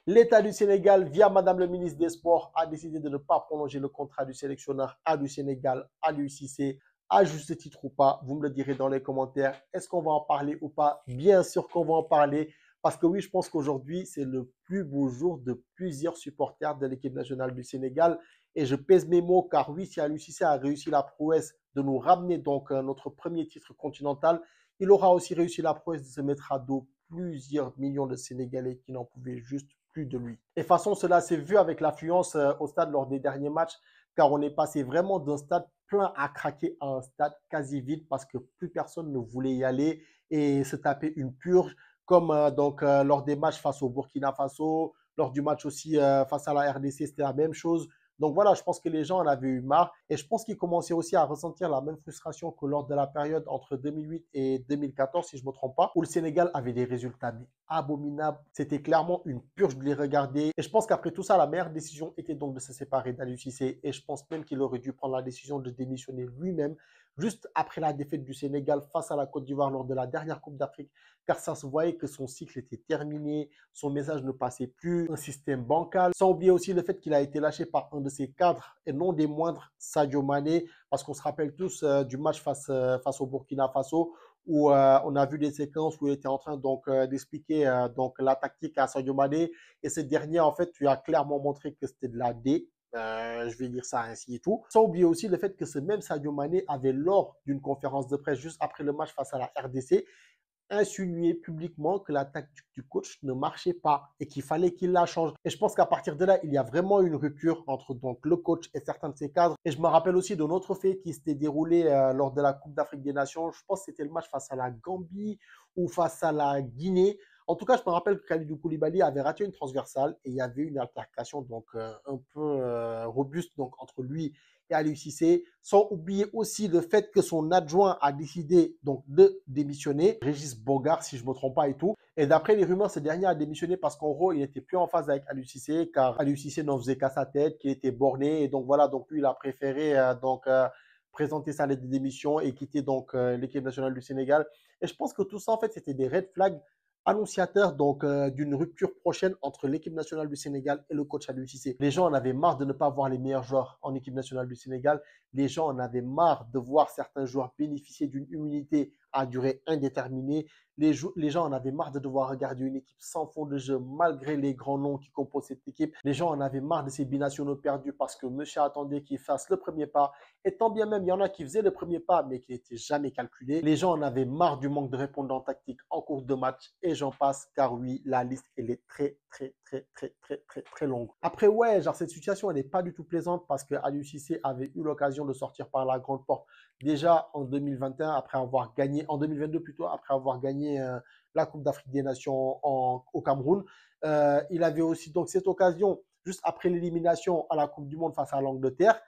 L'État du Sénégal, via Madame le ministre des Sports, a décidé de ne pas prolonger le contrat du sélectionneur A du Sénégal, Aliou Cissé, à juste titre ou pas. Vous me le direz dans les commentaires. Est-ce qu'on va en parler ou pas? Bien sûr qu'on va en parler. Parce que oui, je pense qu'aujourd'hui, c'est le plus beau jour de plusieurs supporters de l'équipe nationale du Sénégal. Et je pèse mes mots, car oui, si Aliou Cissé a réussi la prouesse de nous ramener donc notre premier titre continental, il aura aussi réussi la prouesse de se mettre à dos plusieurs millions de Sénégalais qui n'en pouvaient juste plus de lui. Et de toute façon, cela s'est vu avec l'affluence au stade lors des derniers matchs, car on est passé vraiment d'un stade plein à craquer à un stade quasi vide parce que plus personne ne voulait y aller et se taper une purge, comme lors des matchs face au Burkina Faso, lors du match aussi face à la RDC, c'était la même chose. Donc voilà, je pense que les gens en avaient eu marre et je pense qu'ils commençaient aussi à ressentir la même frustration que lors de la période entre 2008 et 2014, si je ne me trompe pas, où le Sénégal avait des résultats abominables. C'était clairement une purge de les regarder. Et je pense qu'après tout ça, la meilleure décision était donc de se séparer d'Aliou Cissé. Et je pense même qu'il aurait dû prendre la décision de démissionner lui-même juste après la défaite du Sénégal face à la Côte d'Ivoire lors de la dernière Coupe d'Afrique, car ça se voyait que son cycle était terminé, son message ne passait plus, un système bancal. Sans oublier aussi le fait qu'il a été lâché par un de ses cadres, et non des moindres, Sadio Mané, parce qu'on se rappelle tous du match face au Burkina Faso, où on a vu des séquences où il était en train d'expliquer la tactique à Sadio Mané, et ce dernier, en fait, tu as clairement montré que c'était de la D. Je vais dire ça ainsi et tout. Sans oublier aussi le fait que ce même Sadio Mané avait, lors d'une conférence de presse juste après le match face à la RDC, insinué publiquement que la tactique du coach ne marchait pas et qu'il fallait qu'il la change. Et je pense qu'à partir de là, il y a vraiment une rupture entre donc le coach et certains de ses cadres. Et je me rappelle aussi d'un autre fait qui s'était déroulé lors de la Coupe d'Afrique des Nations. Je pense que c'était le match face à la Gambie ou face à la Guinée. En tout cas, je me rappelle que Kalidou Koulibaly avait raté une transversale et il y avait une altercation un peu robuste donc entre lui et Aliou Cissé, sans oublier aussi le fait que son adjoint a décidé donc de démissionner, Régis Bogart si je ne me trompe pas et tout. Et d'après les rumeurs, ce dernier a démissionné parce qu'en gros, il n'était plus en phase avec Aliou Cissé, car Aliou Cissé n'en faisait qu'à sa tête, qu'il était borné. Et donc voilà, donc lui, il a préféré présenter sa lettre de démission et quitter donc l'équipe nationale du Sénégal. Et je pense que tout ça, en fait, c'était des red flags annonciateur d'une rupture prochaine entre l'équipe nationale du Sénégal et le coach Aliou Cissé. Les gens en avaient marre de ne pas voir les meilleurs joueurs en équipe nationale du Sénégal. Les gens en avaient marre de voir certains joueurs bénéficier d'une immunité à durée indéterminée. Les gens en avaient marre de devoir regarder une équipe sans fond de jeu malgré les grands noms qui composent cette équipe. Les gens en avaient marre de ces binationaux perdus parce que monsieur attendait qu'ils fassent le premier pas. Et tant bien même, il y en a qui faisaient le premier pas mais qui n'étaient jamais calculés. Les gens en avaient marre du manque de répondants tactiques en cours de match et j'en passe, car oui, la liste, elle est très longue. Après, ouais, genre cette situation, elle n'est pas du tout plaisante parce que Aliou Cissé avait eu l'occasion de sortir par la grande porte déjà en 2021, après avoir gagné, en 2022 plutôt, après avoir gagné la Coupe d'Afrique des Nations au Cameroun. Il avait aussi donc cette occasion, juste après l'élimination à la Coupe du Monde face à l'Angleterre.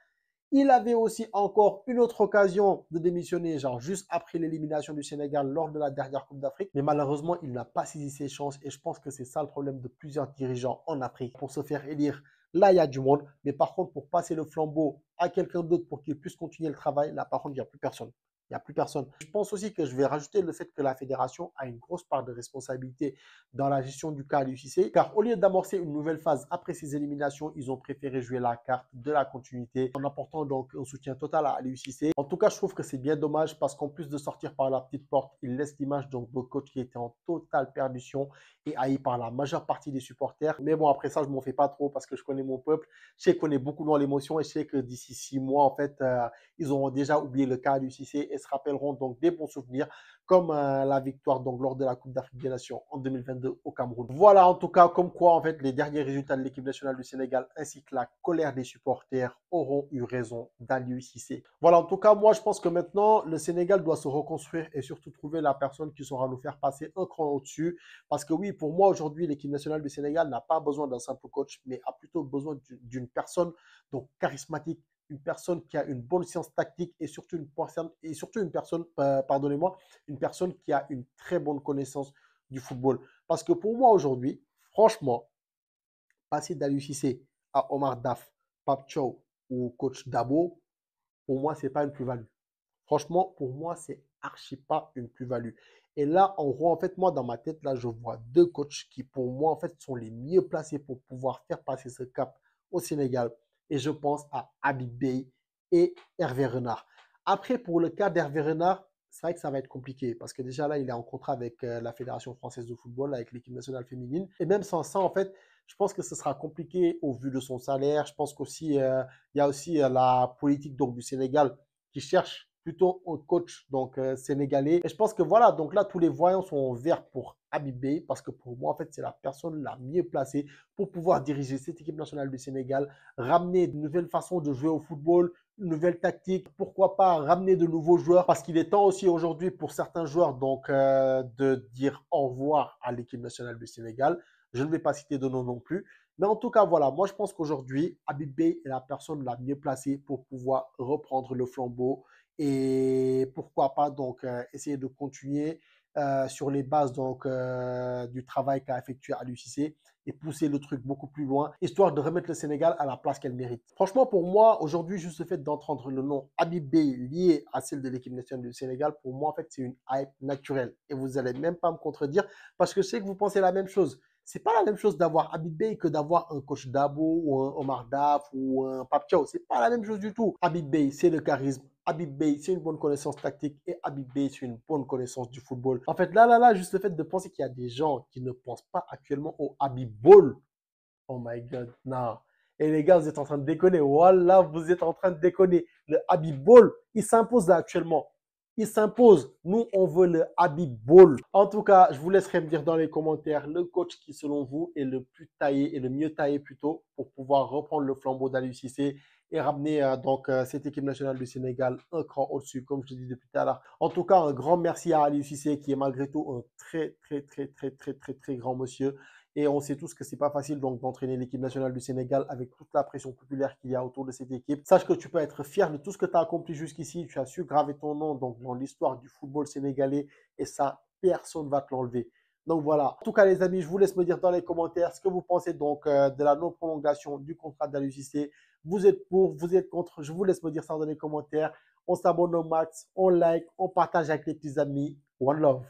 Il avait aussi encore une autre occasion de démissionner, genre juste après l'élimination du Sénégal lors de la dernière Coupe d'Afrique. Mais malheureusement, il n'a pas saisi ses chances et je pense que c'est ça le problème de plusieurs dirigeants en Afrique. Pour se faire élire, là, il y a du monde. Mais par contre, pour passer le flambeau à quelqu'un d'autre pour qu'il puisse continuer le travail, là, par contre, il n'y a plus personne. Il n'y a plus personne. Je pense aussi que je vais rajouter le fait que la fédération a une grosse part de responsabilité dans la gestion du cas à l'UCC, car au lieu d'amorcer une nouvelle phase après ces éliminations, ils ont préféré jouer la carte de la continuité en apportant donc un soutien total à l'UCC. En tout cas, je trouve que c'est bien dommage parce qu'en plus de sortir par la petite porte, il laisse l'image donc de coach qui était en totale perdition et haï par la majeure partie des supporters. Mais bon, après ça, je m'en fais pas trop parce que je connais mon peuple. Je sais qu'on est beaucoup dans l'émotion et je sais que d'ici 6 mois, en fait, ils auront déjà oublié le cas du CC et se rappelleront donc des bons souvenirs comme la victoire donc lors de la Coupe d'Afrique des Nations en 2022 au Cameroun. Voilà en tout cas comme quoi en fait les derniers résultats de l'équipe nationale du Sénégal ainsi que la colère des supporters auront eu raison d'Aliou Cissé. Voilà en tout cas moi je pense que maintenant le Sénégal doit se reconstruire et surtout trouver la personne qui saura nous faire passer un cran au-dessus parce que oui pour moi aujourd'hui l'équipe nationale du Sénégal n'a pas besoin d'un simple coach mais a plutôt besoin d'une personne donc charismatique, une personne qui a une bonne science tactique et surtout une personne, pardonnez-moi, une personne qui a une très bonne connaissance du football. Parce que pour moi aujourd'hui, franchement, passer d'Aliou Cissé à Omar Daf, Pape Chow ou coach Dabo, pour moi, ce n'est pas une plus-value. Franchement, pour moi, c'est archi pas une plus-value. Et là, en gros, en fait, moi, dans ma tête, là, je vois deux coachs qui, pour moi, en fait, sont les mieux placés pour pouvoir faire passer ce cap au Sénégal. Et je pense à Habib Beye et Hervé Renard. Après, pour le cas d'Hervé Renard, c'est vrai que ça va être compliqué parce que déjà là, il est en contrat avec la Fédération française de football, avec l'équipe nationale féminine. Et même sans ça, en fait, je pense que ce sera compliqué au vu de son salaire. Je pense qu'aussi, il y a aussi la politique donc, du Sénégal qui cherche plutôt un coach donc sénégalais. Et je pense que voilà, donc là, tous les voyants sont verts pour Habib Beye parce que pour moi, en fait, c'est la personne la mieux placée pour pouvoir diriger cette équipe nationale du Sénégal, ramener de nouvelles façons de jouer au football, une nouvelle tactique, pourquoi pas ramener de nouveaux joueurs parce qu'il est temps aussi aujourd'hui pour certains joueurs donc de dire au revoir à l'équipe nationale du Sénégal. Je ne vais pas citer de nom non plus. Mais en tout cas, voilà, moi je pense qu'aujourd'hui, Habib Beye est la personne la mieux placée pour pouvoir reprendre le flambeau et pourquoi pas donc essayer de continuer sur les bases donc du travail qu'a effectué Aliou Cissé et pousser le truc beaucoup plus loin, histoire de remettre le Sénégal à la place qu'elle mérite. Franchement, pour moi, aujourd'hui, juste le fait d'entendre le nom Habib Beye lié à celle de l'équipe nationale du Sénégal, pour moi, en fait, c'est une hype naturelle. Et vous n'allez même pas me contredire parce que je sais que vous pensez la même chose. C'est pas la même chose d'avoir Habib Beye que d'avoir un coach Dabo ou un Omar Daf ou un Pape Thiaw. C'est pas la même chose du tout. Habib Beye, c'est le charisme. Habib Beye, c'est une bonne connaissance tactique et Habib Beye, c'est une bonne connaissance du football. En fait, là, juste le fait de penser qu'il y a des gens qui ne pensent pas actuellement au Habib Ball. Oh my God, non. Et les gars, vous êtes en train de déconner. Voilà, vous êtes en train de déconner. Le Habib Ball, il s'impose là actuellement. Il s'impose. Nous, on veut le Habib Ball. En tout cas, je vous laisserai me dire dans les commentaires le coach qui, selon vous, est le plus taillé et le mieux taillé plutôt pour pouvoir reprendre le flambeau d'Aliou Cissé et ramener cette équipe nationale du Sénégal un cran au-dessus, comme je l'ai dit depuis tout à l'heure. En tout cas, un grand merci à Aliou Cissé qui est malgré tout un très grand monsieur. Et on sait tous que c'est pas facile donc d'entraîner l'équipe nationale du Sénégal avec toute la pression populaire qu'il y a autour de cette équipe. Sache que tu peux être fier de tout ce que tu as accompli jusqu'ici. Tu as su graver ton nom donc dans l'histoire du football sénégalais et ça, personne ne va te l'enlever. Donc voilà. En tout cas, les amis, je vous laisse me dire dans les commentaires ce que vous pensez donc de la non-prolongation du contrat d'Aliou Cissé. Vous êtes pour, vous êtes contre. Je vous laisse me dire ça dans les commentaires. On s'abonne au max, on like, on partage avec les petits amis. One love.